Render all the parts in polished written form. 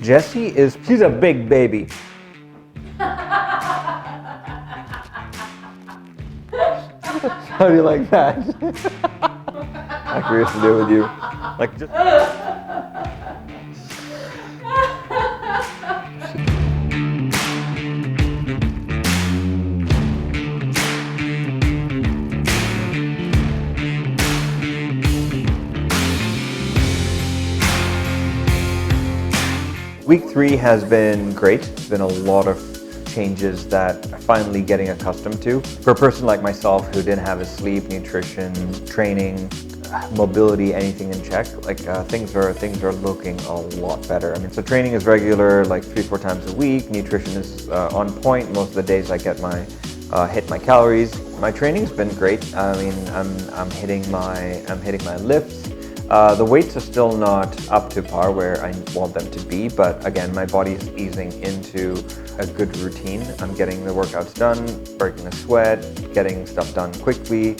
She's a big baby. How do you like that? I'm curious to do with you. Like just. Week 3 has been great. There's been a lot of changes that I'm finally getting accustomed to. For a person like myself who didn't have his sleep, nutrition, training, mobility, anything in check, things are looking a lot better. I mean, so training is regular, like 3-4 times a week. Nutrition is on point. Most of the days I get my hit my calories. My training's been great. I mean, I'm hitting my lifts. The weights are still not up to par where I want them to be, but again, my body is easing into a good routine. I'm getting the workouts done, breaking a sweat, getting stuff done quickly.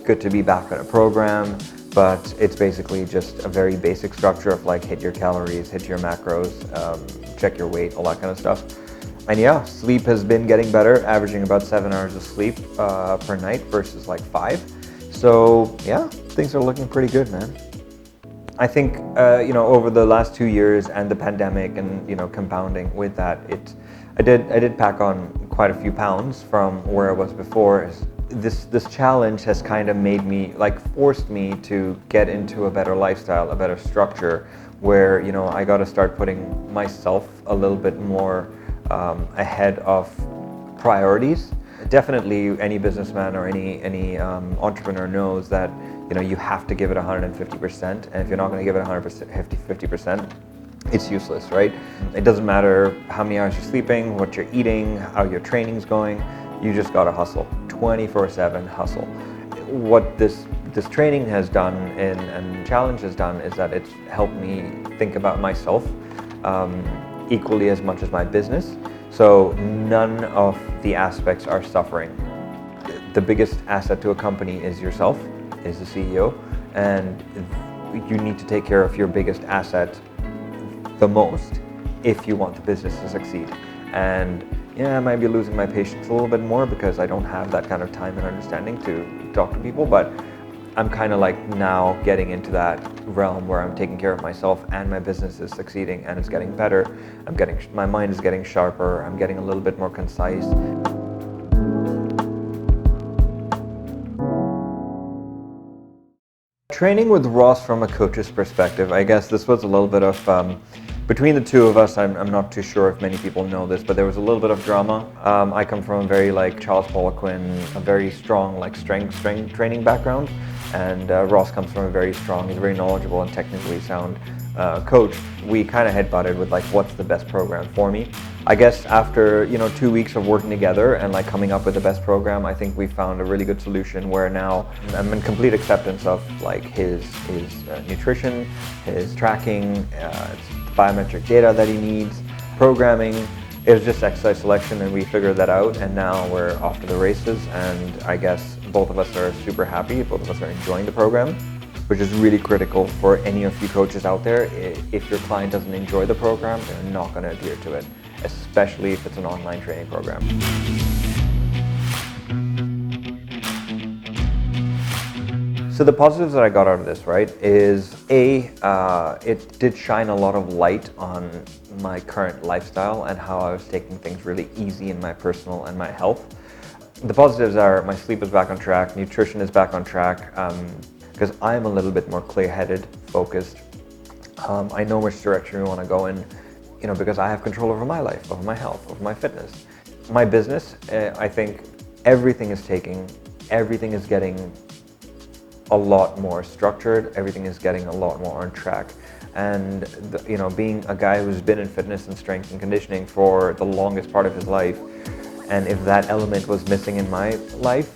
Good to be back in a program, but it's basically just a very basic structure of like hit your calories, hit your macros, check your weight, all that kind of stuff. And yeah, sleep has been getting better, averaging about 7 hours of sleep per night versus like 5. So yeah, things are looking pretty good, man. I think over the last 2 years and the pandemic and compounding with that, I did pack on quite a few pounds from where I was before. This challenge has kind of made me forced me to get into a better lifestyle, a better structure, where I got to start putting myself a little bit more ahead of priorities. Definitely, any businessman or any entrepreneur knows that you have to give it 150%, and if you're not going to give it 50%, it's useless, right? It doesn't matter how many hours you're sleeping, what you're eating, how your training's going. You just gotta hustle, 24/7 hustle. What this training has done and challenge has done is that it's helped me think about myself equally as much as my business. So none of the aspects are suffering. The biggest asset to a company is yourself, is the CEO, and you need to take care of your biggest asset the most if you want the business to succeed. And yeah, I might be losing my patience a little bit more because I don't have that kind of time and understanding to talk to people, but I'm kind of like now getting into that realm where I'm taking care of myself and my business is succeeding and it's getting better. My mind is getting sharper. I'm getting a little bit more concise. Training with Ross from a coach's perspective, I guess this was a little bit of, between the two of us, I'm not too sure if many people know this, but there was a little bit of drama. I come from a very Charles Poliquin, a very strong strength training background, and Ross comes from he's very knowledgeable and technically sound coach. We kind of head-butted with what's the best program for me. I guess after 2 weeks of working together and coming up with the best program, I think we found a really good solution where now I'm in complete acceptance of his nutrition, his tracking, biometric data that he needs, programming. It was just exercise selection and we figured that out, and now we're off to the races, and I guess both of us are super happy, both of us are enjoying the program, which is really critical for any of you coaches out there. If your client doesn't enjoy the program, they're not going to adhere to it, especially if it's an online training program. So the positives that I got out of this, right, is it did shine a lot of light on my current lifestyle and how I was taking things really easy in my personal and my health. The positives are my sleep is back on track, nutrition is back on track, because I'm a little bit more clear-headed, focused. I know which direction we want to go in, because I have control over my life, over my health, over my fitness. My business, I think everything is getting a lot more structured, everything is getting a lot more on track. And being a guy who's been in fitness and strength and conditioning for the longest part of his life, and if that element was missing in my life,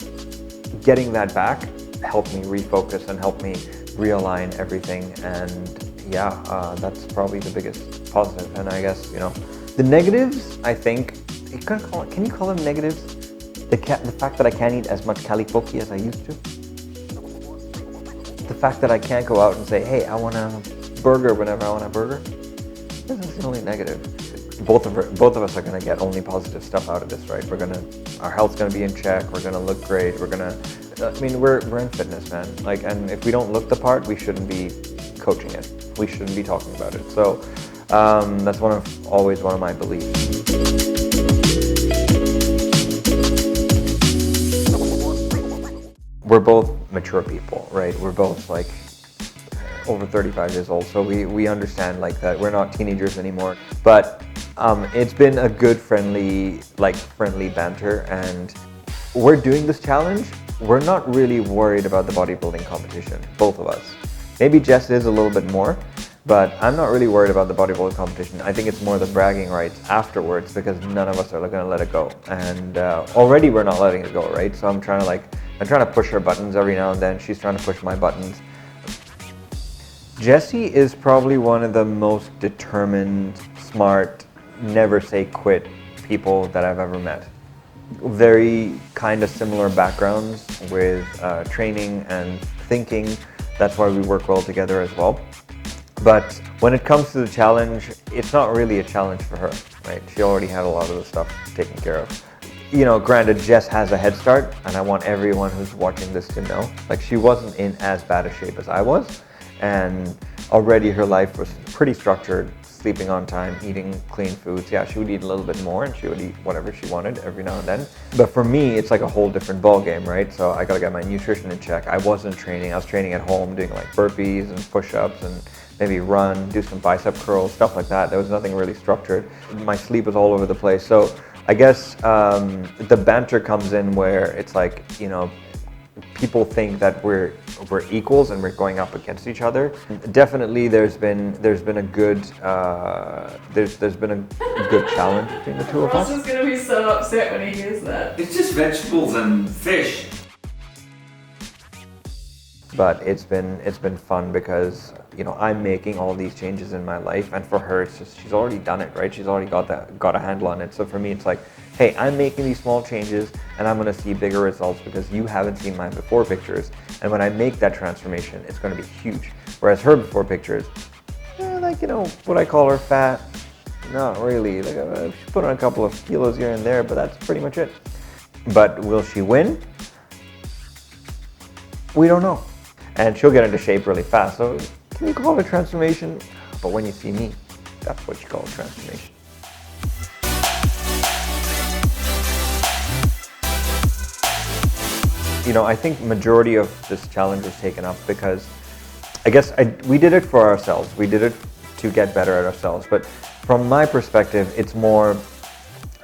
getting that back helped me refocus and helped me realign everything. And yeah, that's probably the biggest positive. And I guess the negatives, I think, can you call them negatives? The fact that I can't eat as much kalipoki as I used to. The fact that I can't go out and say, hey, I want a burger whenever I want a burger. This is the only negative. Both of us are gonna get only positive stuff out of this, right? Our health's gonna be in check. We're gonna look great. We're in fitness, man. Like, and if we don't look the part, we shouldn't be coaching it. We shouldn't be talking about it. So that's always one of my beliefs. We're both mature people, right? We're both like over 35 years old, so we understand like that we're not teenagers anymore. But it's been a good friendly banter, and we're doing this challenge. We're not really worried about the bodybuilding competition, both of us. Maybe Jess is a little bit more, but I'm not really worried about the bodybuilding competition. I think it's more the bragging rights afterwards, because none of us are gonna let it go. And already we're not letting it go, right? So I'm trying to push her buttons every now and then. She's trying to push my buttons. Jessie is probably one of the most determined, smart, never say quit people that I've ever met. Very kind of similar backgrounds with training and thinking. That's why we work well together as well. But when it comes to the challenge, it's not really a challenge for her, right? She already had a lot of the stuff taken care of. You know, granted, Jess has a head start, and I want everyone who's watching this to know, like, she wasn't in as bad a shape as I was, and already her life was pretty structured, sleeping on time, eating clean foods. Yeah, she would eat a little bit more, and she would eat whatever she wanted every now and then. But for me, it's like a whole different ball game, right? So I gotta get my nutrition in check. I wasn't training. I was training at home, doing like burpees and push-ups and maybe run, do some bicep curls, stuff like that. There was nothing really structured. My sleep was all over the place. So I guess the banter comes in where it's like, you know, people think that we're equals and we're going up against each other. Definitely, there's been a good challenge between the two of us. Ross is gonna be so upset when he hears that. It's just vegetables and fish. But it's been fun because, you know, I'm making all these changes in my life, and for her, it's just, she's already done it, right? She's already got a handle on it. So for me, it's like, hey, I'm making these small changes, and I'm gonna see bigger results because you haven't seen my before pictures. And when I make that transformation, it's gonna be huge. Whereas her before pictures, like, you know, would I call her fat? Not really. Like, she put on a couple of kilos here and there, but that's pretty much it. But will she win? We don't know. And she'll get into shape really fast. So can you call it a transformation? But when you see me, that's what you call a transformation. You know, I think majority of this challenge was taken up because I guess we did it for ourselves. We did it to get better at ourselves. But from my perspective, it's more,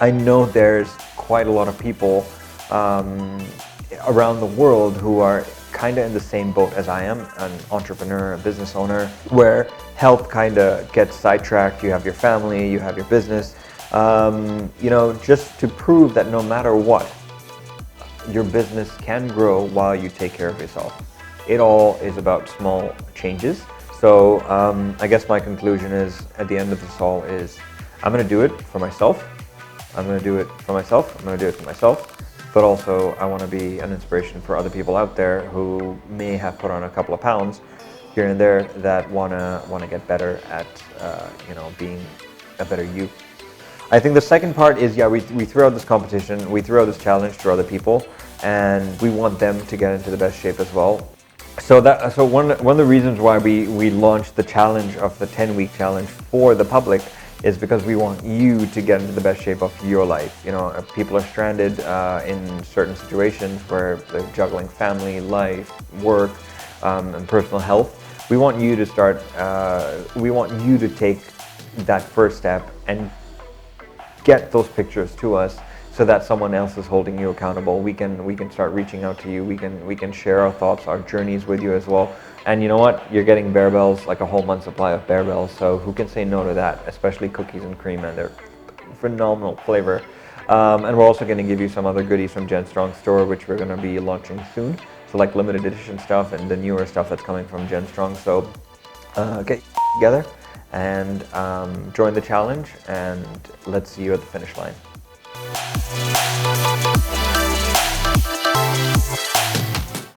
I know there's quite a lot of people around the world who are kind of in the same boat as I am, an entrepreneur, a business owner, where health kind of gets sidetracked. You have your family, you have your business, you know, just to prove that no matter what, your business can grow while you take care of yourself. It all is about small changes. So I guess my conclusion is, at the end of this all, is I'm going to do it for myself. I'm going to do it for myself. I'm going to do it for myself. But also, I want to be an inspiration for other people out there who may have put on a couple of pounds here and there that want to get better at, you know, being a better you. I think the second part is, yeah, we threw out this competition, we threw out this challenge to other people, and we want them to get into the best shape as well. So one of the reasons why we launched the challenge of the 10-week challenge for the public is because we want you to get into the best shape of your life. You know, people are stranded in certain situations where they're juggling family, life, work, and personal health. We want you to start, we want you to take that first step and get those pictures to us so that someone else is holding you accountable. We can start reaching out to you. We can share our thoughts, our journeys with you as well. And you know what? You're getting bear bells, like a whole month's supply of bear bells. So who can say no to that? Especially cookies and cream, and they're phenomenal flavor. And we're also going to give you some other goodies from Jen Strong's store, which we're going to be launching soon. So like limited edition stuff and the newer stuff that's coming from Jen Strong. So get together and join the challenge, and let's see you at the finish line.